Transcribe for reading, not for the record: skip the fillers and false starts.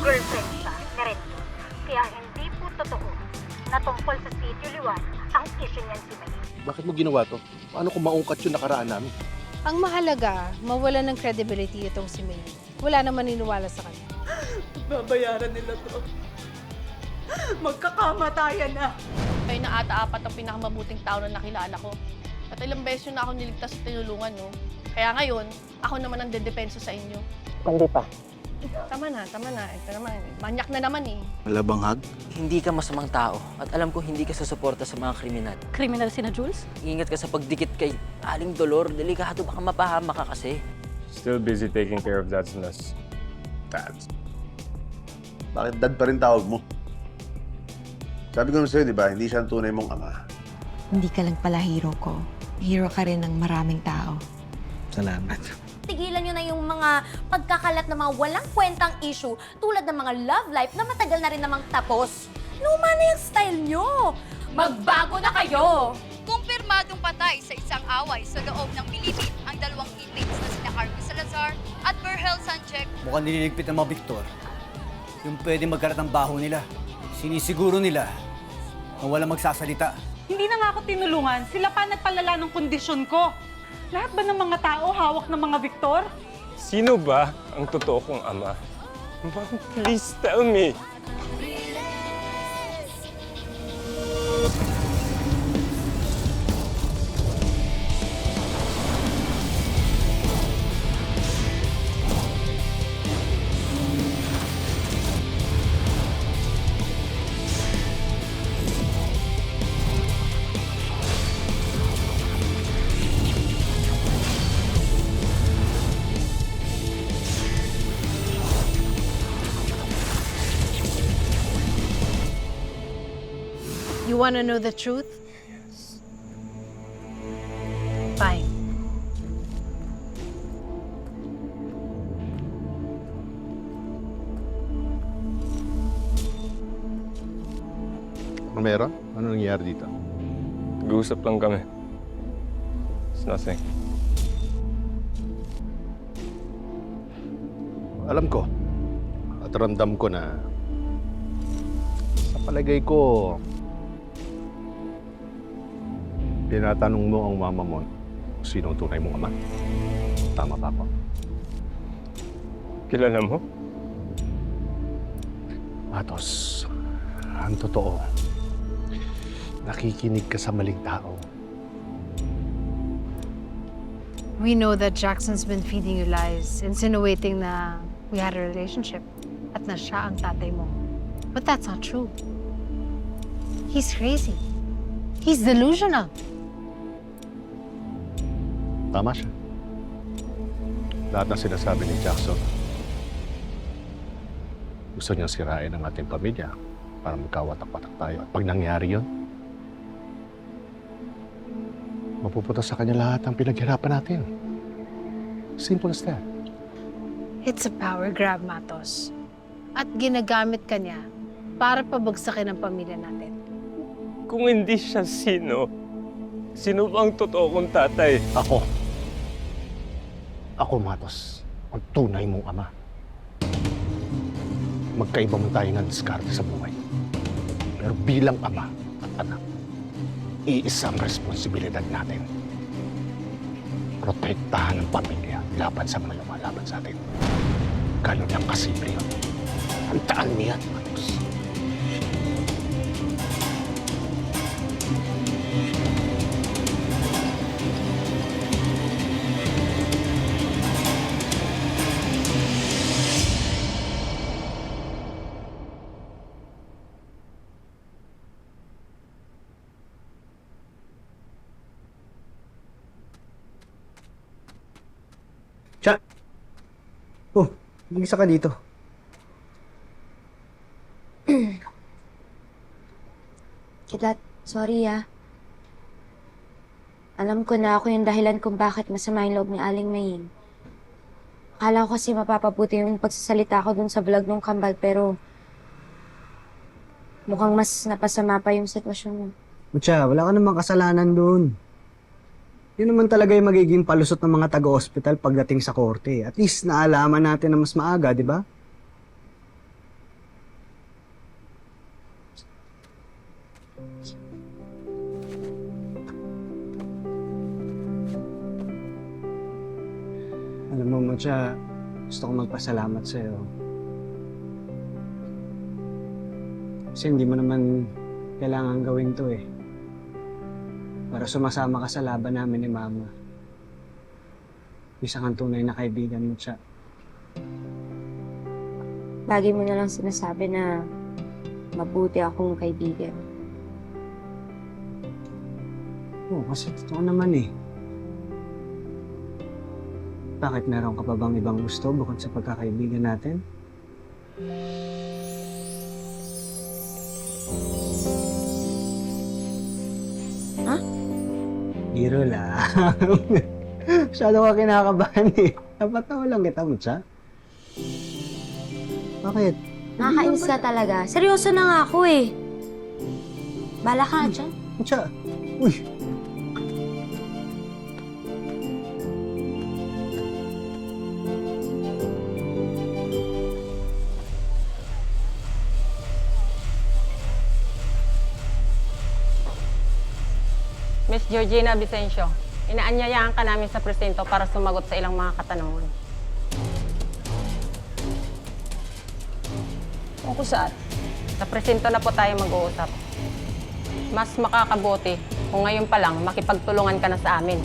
girlfriend siya ni Renzo. Kaya hindi po totoo na tungkol sa Sitio Liwan ang issue niyan si May. Bakit mo ginawa to? Paano kung maungkat yung nakaraan namin? Ang mahalaga, mawala ng credibility itong si May. Wala na maniniwala sa kanya. Babayaran nila to. Magkakamatayan na. Kayo na ata apat ang pinakamabuting tao na nakilala ko. At ilang beses yun na ako niligtas sa tinulungan, no? Kaya ngayon, ako naman ang dedepenso sa inyo. Kundi pa. Tama na, tama na. Ito naman, manyak na naman eh. Malabanghag? Hindi ka masamang tao at alam ko hindi ka susuporta sa mga kriminal. Kriminal si na Jules? Ingat ka sa pagdikit kay Aling Dolor. Delikado, baka mapahama ka kasi. Still busy taking care of Dad's mess. Dads. Bakit dad pa rin tawag mo? Sabi ko naman sa'yo, di ba, hindi siya ang tunay mong ama. Hindi ka lang pala hero ko. Hero ka rin ng maraming tao. Salamat. Tigilan nyo na yung mga pagkakalat ng mga walang kwentang issue tulad ng mga love life na matagal na rin namang tapos. Luma na yung style nyo. Magbago na kayo! Kumpirmadong patay sa isang away sa loob ng Pilipin ang dalawang inmates na sina Harvey Salazar at Berhel Sanchez. Mukhang nililigpit ng mga Victor. Yung pwede magkarat ng baho nila. Sinisiguro nila na walang magsasalita. Hindi na nga ako tinulungan. Sila pa nagpalala ng kondisyon ko. Lahat ba ng mga tao hawak ng mga Victor? Sino ba ang totoo kong ama? Ma'am, please tell me. You wanna know the truth? Fine. Meron? Ano nangyayari dito? Nag-uusap lang kami. It's nothing. Alam ko at ramdam ko na sa palagay ko tinatanong mo ang mama mo sino ang tunay mong ama. Tama ba ako? Kilala mo? Matos, ang totoo, nakikinig ka sa maling tao. We know that Jackson's been feeding you lies, insinuating na we had a relationship at na siya ang tatay mo. But that's not true. He's crazy. He's delusional. Tama siya. Lahat ng sinasabi ni Jackson, gusto niyang sirain ang ating pamilya para magkawatak-watak tayo. At pag nangyari yun, mapupunta sa kanya lahat ang pinaghirapan natin. Simple as that. It's a power grab, Matos. At ginagamit ka niya para pabagsakin ang pamilya natin. Kung hindi siya sino? Sino ba ang totoo kong tatay? Ako, Matos, ang tunay mong ama. Magkaiba mo tayo ng diskarte sa buhay. Pero bilang ama at anak, iisang responsibilidad natin. Protektahan ang pamilya laban sa mga lumalaban sa atin. Ganun lang kasimple yun. Tandaan mo yan, Matos. Siya! Oh, mag-isa ka dito. Kidlat, sorry ah. Alam ko na ako yung dahilan kung bakit masama yung loob ni Aling Maying. Akala ko kasi mapapabuti yung pagsasalita ko dun sa vlog ng kambal pero mukhang mas napasama pa yung sitwasyon mo. Mucha, wala ka namang kasalanan doon. Yun naman talaga yung magiging palusot ng mga taga-hospital pagdating sa korte. At least naalaman natin na mas maaga, di ba? Mucha, gusto kong magpasalamat sa'yo. Kasi hindi mo naman kailangan gawin to eh. Para sumasama ka sa laban namin ni Mama. Isa kang tunay na kaibigan mo siya. Lagi mo na lang sinasabi na mabuti akong kaibigan. Oo, kasi totoo naman eh. Bakit meron ka pa bang ibang gusto bukod sa pagkakaibigan natin? Ha? Biro lang. Masyado ka kinakabahan eh. Napatawa lang kita, Mucha. Bakit? Nakakainis ka talaga. Seryoso na nga ako eh. Bala ka dyan. Mucha, uy. Miss Georgina Vicencio, inaanyayahan ka namin sa presinto para sumagot sa ilang mga katanungan. Kung saan? Sa presinto na po tayo mag-uusap. Mas makakabuti kung ngayon pa lang makipagtulungan ka na sa amin.